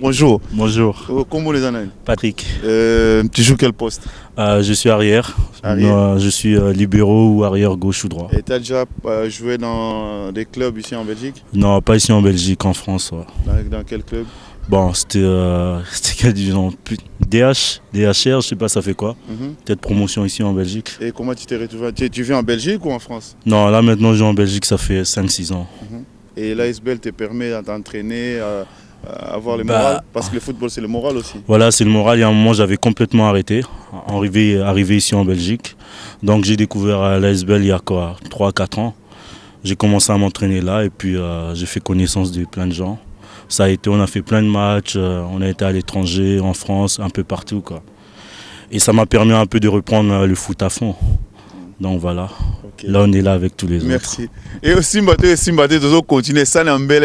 Bonjour. Bonjour. Comment les années? Patrick. Tu joues quel poste? Je suis arrière. Je suis libéraux ou arrière gauche ou droit. Et tu as déjà joué dans des clubs ici en Belgique? Non, pas ici en Belgique, en France. Ouais. Dans quel club? Bon, c'était quelle division? DH, DHR, je sais pas ça fait quoi. Peut-être promotion ici en Belgique. Et comment tu t'es retrouvé? Tu vis en Belgique ou en France? Non, là maintenant je joue en Belgique, ça fait 5-6 ans. Et l'ASBL te permet d'entraîner, avoir le moral? Parce que le football c'est le moral aussi. Voilà, c'est le moral. Il y a un moment j'avais complètement arrêté, arrivé ici en Belgique. Donc j'ai découvert l'ASBL il y a quoi, 3-4 ans. J'ai commencé à m'entraîner là et puis j'ai fait connaissance de plein de gens. Ça a été, on a fait plein de matchs, on a été à l'étranger, en France, un peu partout, quoi. Et ça m'a permis un peu de reprendre le foot à fond. Donc voilà, okay. Là on est là avec tous les autres. Merci. Et aussi, Simbate, toujours continuer. Ça n'est mais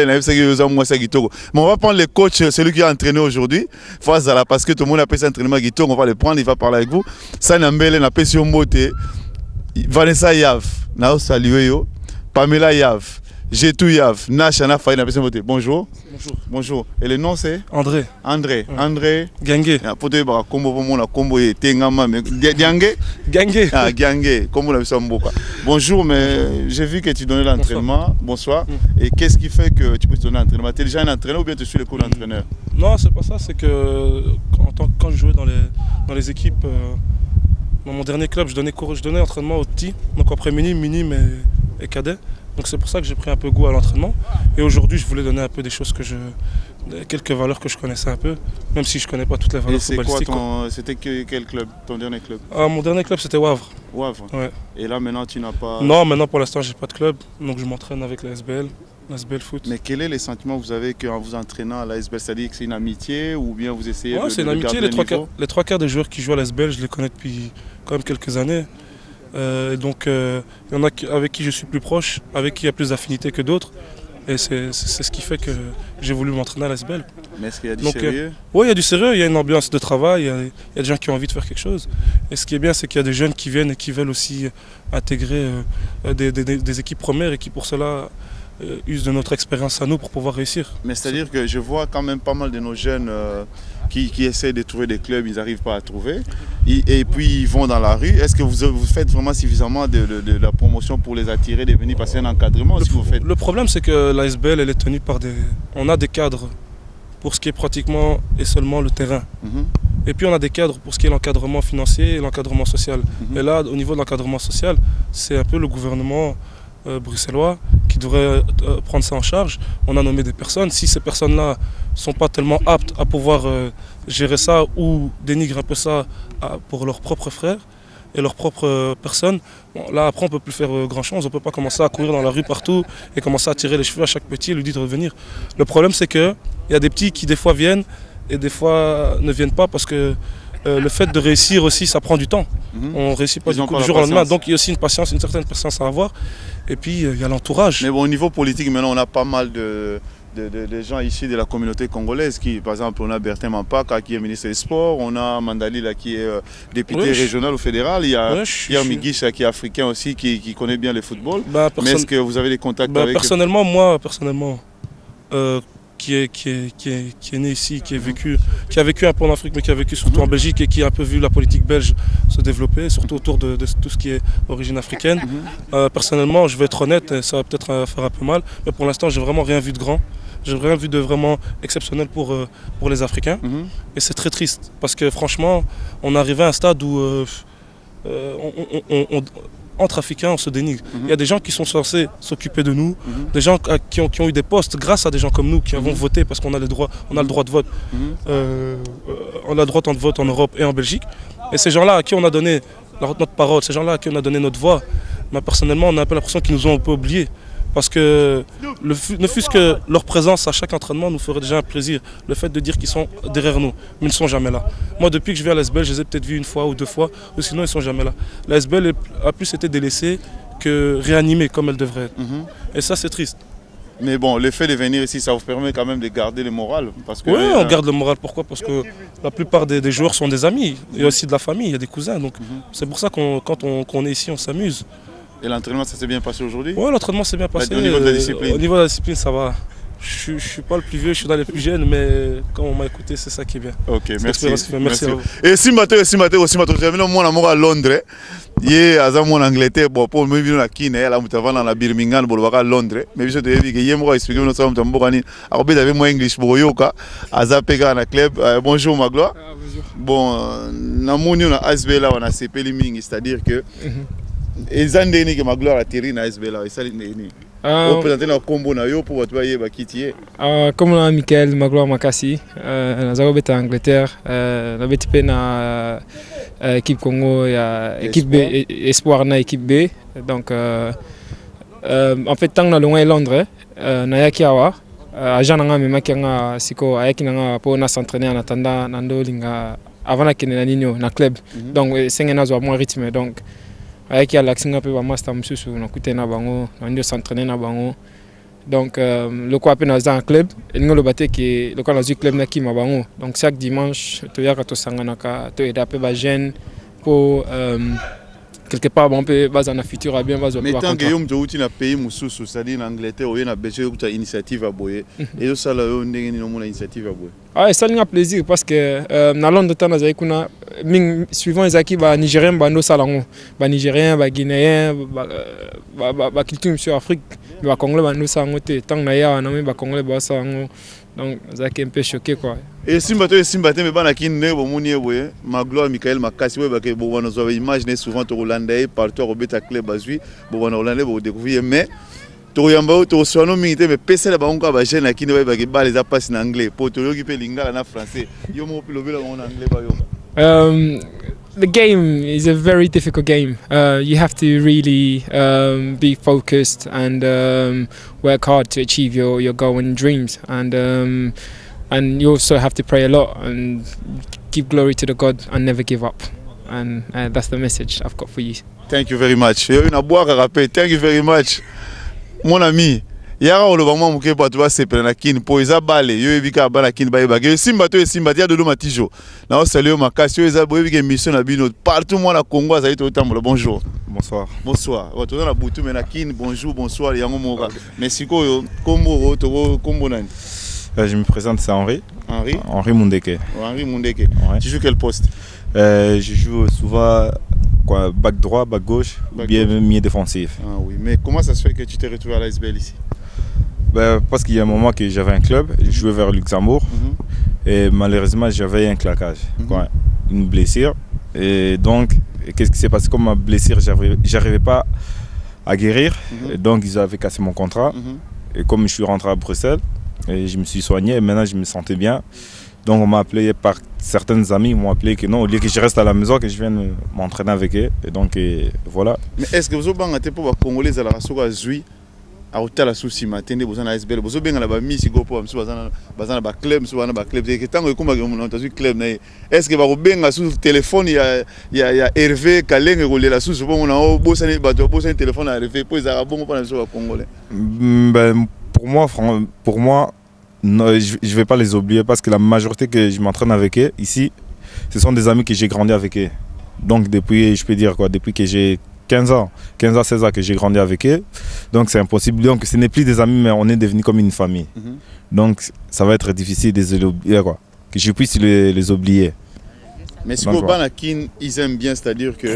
on va prendre le coach, celui qui a entraîné aujourd'hui, parce que tout le monde a fait cet entraînement Guito, on va le prendre, il va parler avec vous. Ça n'est pas la passion moté. Vanessa Yav, Nao salué yo. Pamela Yav. Jetou Yav, Nachana Faye, bonjour. Bonjour. Bonjour. Et le nom c'est André. André. Gangue. Gangue. Ah, Gangue. Bonjour, mais j'ai vu que tu donnais l'entraînement. Bonsoir. Et qu'est-ce qui fait que tu peux te donner l'entraînement? Tu es déjà un entraîneur ou bien tu suis le cours d'entraîneur? Non, c'est pas ça. C'est que quand je jouais dans les équipes, dans mon dernier club, je donnais entraînement aux petits, donc après minime et cadet. Donc c'est pour ça que j'ai pris un peu goût à l'entraînement. Et aujourd'hui, je voulais donner un peu des choses quelques valeurs que je connaissais un peu, même si je ne connais pas toutes les valeurs footballistiques. C'était quel club, ton dernier club? Mon dernier club, c'était Wavre. Wavre. Ouais. Et là, maintenant, tu n'as pas... Non, maintenant, pour l'instant, j'ai pas de club. Donc je m'entraîne avec la SBL Foot. Mais quel est les sentiments que vous avez en vous entraînant à la SBL? C'est-à-dire que c'est une amitié ou bien vous essayez de c'est une amitié. Les trois quarts des joueurs qui jouent à la SBL, je les connais depuis quand même quelques années. Donc il y en a avec qui je suis plus proche, avec qui il y a plus d'affinité que d'autres. Et c'est ce qui fait que j'ai voulu m'entraîner à l'ASBL. Mais est-ce qu'il y a du sérieux? Oui, il y a du sérieux, il y a une ambiance de travail, il y a des gens qui ont envie de faire quelque chose. Et ce qui est bien, c'est qu'il y a des jeunes qui viennent et qui veulent aussi intégrer des équipes premières et qui pour cela usent de notre expérience à nous pour pouvoir réussir. Mais c'est-à-dire que je vois quand même pas mal de nos jeunes qui essaient de trouver des clubs, ils n'arrivent pas à trouver. Et puis ils vont dans la rue. Est-ce que vous faites vraiment suffisamment de la promotion pour les attirer, de venir passer un encadrement? Le problème, c'est que l'ASBL, elle est tenue par on a des cadres pour ce qui est pratiquement et seulement le terrain. Et puis on a des cadres pour ce qui est l'encadrement financier et l'encadrement social. Et là, au niveau de l'encadrement social, c'est un peu le gouvernement bruxellois qui devrait prendre ça en charge. On a nommé des personnes. Si ces personnes-là ne sont pas tellement aptes à pouvoir gérer ça ou dénigrent un peu ça pour leurs propres frères et leurs propres personnes, bon, là après on ne peut plus faire grand-chose. On ne peut pas commencer à courir dans la rue partout et commencer à tirer les cheveux à chaque petit et lui dire de revenir. Le problème, c'est qu'il y a des petits qui des fois viennent et des fois ne viennent pas parce que le fait de réussir aussi, ça prend du temps. On ne réussit pas du jour au lendemain. Donc il y a aussi une certaine patience à avoir. Et puis il y a l'entourage. Mais bon, au niveau politique, maintenant, on a pas mal de gens ici de la communauté congolaise. Par exemple, on a Bertin Mampaka qui est ministre des Sports. On a Mandali là, qui est député régional ou fédéral. Il y a Pierre Migish qui est africain aussi, qui connaît bien le football. Mais est-ce que vous avez des contacts avec personnellement, moi, qui est né ici, qui a vécu un peu en Afrique, mais qui a vécu surtout en Belgique et qui a un peu vu la politique belge se développer, surtout autour de tout ce qui est origine africaine. Personnellement, je vais être honnête, ça va peut-être faire un peu mal, mais pour l'instant, j'ai vraiment rien vu de grand. J'ai rien vu de vraiment exceptionnel pour les Africains. Et c'est très triste, parce que franchement, on est arrivé à un stade où entre Africains, on se dénigre. Il y a des gens qui sont censés s'occuper de nous, des gens qui ont eu des postes grâce à des gens comme nous qui avons voté parce qu'on a le droit de vote. On a le droit de vote en Europe et en Belgique. Et ces gens-là à qui on a donné notre parole, ces gens-là à qui on a donné notre voix, personnellement, on a un peu l'impression qu'ils nous ont un peu oubliés. Parce que ne fût-ce que leur présence à chaque entraînement nous ferait déjà un plaisir. Le fait de dire qu'ils sont derrière nous, mais ils ne sont jamais là. Moi, depuis que je vais à l'ASBL, je les ai peut-être vus une fois ou deux fois, ou sinon ils ne sont jamais là. L'ASBL a plus été délaissée que réanimée comme elle devrait être. Et ça, c'est triste. Mais bon, le fait de venir ici, ça vous permet quand même de garder le moral. Oui, on garde le moral. Pourquoi? Parce que la plupart des joueurs sont des amis. Il y a aussi de la famille, il y a des cousins. Donc c'est pour ça qu'on quand on est ici, on s'amuse. Et l'entraînement, ça s'est bien passé aujourd'hui? Oui, l'entraînement s'est bien passé. Au niveau de la discipline? Au niveau de la discipline, ça va. Je Je suis pas le plus vieux, je suis dans les plus jeunes, mais quand on m'a écouté, c'est ça qui est bien. Ok, merci. Merci à vous. Et si matin, j'avais un mon amour à Londres. Hier, à mon Angleterre, bon, pour me vivre à Kine, là, nous avons dans Birmingham, pour à Londres. Mais je te dis que hier, moi, expliquer notre temps, alors, vous avez moi English pour Yoka, à Zapega, na club. Bonjour, Magloire. Bonjour. Bon, na mon on a ASB là, on a CP Liming, c'est-à-dire que. Et Zandeni que Magloire a tiré na ASB là, et ça, on présente notre combo na yo pour votre voyer bakitier. Comme on a Michael Magloire Makassi, nous avons été en Angleterre, nous avons été na équipe Congo, équipe B, espoir na équipe B. Donc en fait tant na loin Londres, na yakiawa, agent nga mema kianga siko ayaki nga pour na s'entraîner en attendant nando linga avant na kene na nino na club. Donc c'est un azo moins rythme donc avec l'action peu master mususu na kutena bango na ndio s'entraîner na bango donc le quoi peine dans un club et ngolo baté que le quoi dans un club na ki mabango donc chaque dimanche to yaka to sangana ka to aider peu ba jeune pour quelque part bon peut base en futur à bien base mais tant que yom jouti na pays mususu c'est-à-dire en Angleterre ou na Belgique tu initiative à boyer et ça là on ndenge ni no initiative à boyer ah ça n'a plaisir parce que na Londres temps na kuna suivant les équipes nigériens bando salango ba nigériens ba guinéens ba culture sur Afrique ba congolais bando salango te tant na ya na ba congolais ba salango donc ça qui est un peu choqué quoi et simbato mais bana kinne bo moni boye Magloire Michael Makassi we ba ke bo wana zo imaginer souvent to Hollandais partout au beta club bazui bo wana Hollandais bo découvrir mais to yamba to sono minité mais pese la bango ba jeune kinne ba ke ba les a passe en anglais pour to yoki pe lingala na français yo mo pilobela en anglais ba yo. The game is a very difficult game. You have to really be focused and work hard to achieve your goal and dreams. And you also have to pray a lot and give glory to the God and never give up. And that's the message I've got for you. Thank you very much. Thank you very much. Mon ami. Yara oloba mwa muke bato ba sepela na kini po eza bale yo ebika bana kini ba yeba ke simba to simba dia de matijo na o salio makasi yo eza bo ebika mission na bino partout moi na Congo azali to tambola. Bonjour. Bonsoir. Bonsoir. Wato na butu me na kini bonjour bonsoir yango moka merci ko kombo to kombo nani. Je me présente, c'est Henri. Henri Mundeke. Henri Mundeke. Ouais. Tu joues quel poste? Je joue souvent quoi, back droit, back gauche, back bien gauche. Milieu défensif. Ah oui, mais comment ça se fait que tu t'es retrouvé à l'ASBL ici? Parce qu'il y a un moment que j'avais un club, je jouais vers Luxembourg et malheureusement j'avais un claquage, quoi, une blessure. Et donc, qu'est-ce qui s'est passé? Comme ma blessure, j'arrivais pas à guérir, et donc ils avaient cassé mon contrat. Et comme je suis rentré à Bruxelles, et je me suis soigné et maintenant je me sentais bien. Donc on m'a appelé par certains amis, ils m'ont appelé que non, au lieu que je reste à la maison, que je vienne m'entraîner avec eux. Et donc voilà. Mais est-ce que vous avez un peu de Congolais à la race à hôtel à souci matin vous en ASBL vous avez la mise go pour bazana ba club sur ba club que tant que comme on entendu club est-ce que va benga sur téléphone il y a Hervé Kalenge rolé la sous bon on a bossé bateau bossé téléphone à Hervé pour ça bon pas sur Congolais. Ben pour moi non, je vais pas les oublier parce que la majorité que je m'entraîne avec eux ici ce sont des amis que j'ai grandi avec eux. Donc depuis je peux dire quoi depuis que j'ai 15 ans, 16 ans que j'ai grandi avec eux. Donc c'est impossible. Donc ce n'est plus des amis, mais on est devenu comme une famille. Donc ça va être difficile de les oublier, quoi. Que je puisse les oublier. Mais si vous à Kin, ils aiment bien, c'est-à-dire que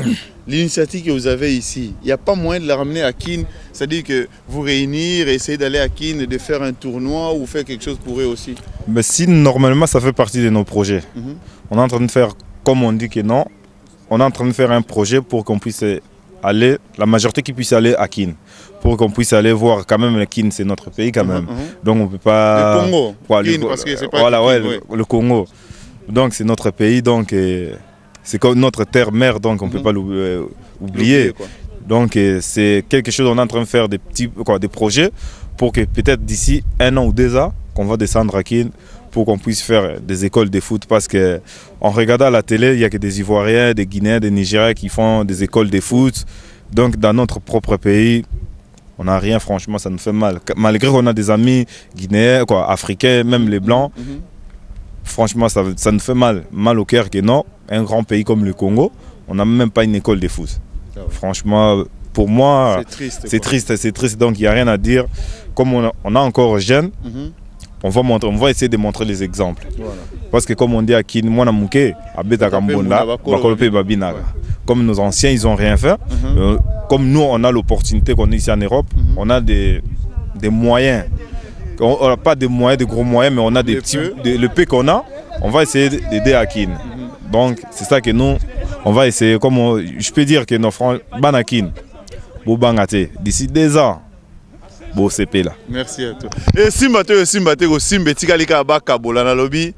l'initiative que vous avez ici, il n'y a pas moyen de la ramener à Kin. C'est-à-dire que vous réunir, essayer d'aller à Kin et de faire un tournoi ou faire quelque chose pour eux aussi. Mais si normalement ça fait partie de nos projets. On est en train de faire, comme on dit que non, on est en train de faire un projet pour qu'on puisse aller, la majorité qui puisse aller à Kin, pour qu'on puisse aller voir quand même le Kin, c'est notre pays quand même. Donc on peut pas. Le Congo. Kin, parce que c'est pas voilà, ouais, le Congo. Donc c'est notre pays, donc c'est comme notre terre-mère, donc on ne peut pas l'oublier. Donc c'est quelque chose, on est en train de faire des projets pour que peut-être d'ici 1 an ou 2 ans, qu'on va descendre à Kin, pour qu'on puisse faire des écoles de foot parce qu'en regardant à la télé, il n'y a que des Ivoiriens, des Guinéens, des Nigériens qui font des écoles de foot. Donc dans notre propre pays, on n'a rien, franchement, ça nous fait mal. Malgré qu'on a des amis guinéens, quoi, africains, même les blancs, franchement, ça nous fait mal au cœur que non, un grand pays comme le Congo, on n'a même pas une école de foot. Franchement, pour moi, c'est triste, donc il n'y a rien à dire. Comme on est encore jeune, on va essayer de montrer les exemples. Voilà. Parce que comme on dit à Kin, moi na mouké, abeta kambonda, bakolope babinaga. Comme nos anciens, ils n'ont rien fait. Comme nous, on a l'opportunité qu'on est ici en Europe, on a des moyens. On n'a pas des moyens, des gros moyens, mais on a des petits, le peu qu'on a, on va essayer d'aider à Kin. Donc c'est ça que nous, on va essayer. Comme je peux dire que nos frères, Banakin, Bobangate, d'ici 2 ans, Bo CP là. Merci à toi. Et Simbate, Simbetika Lika Baka Bolana Lobby.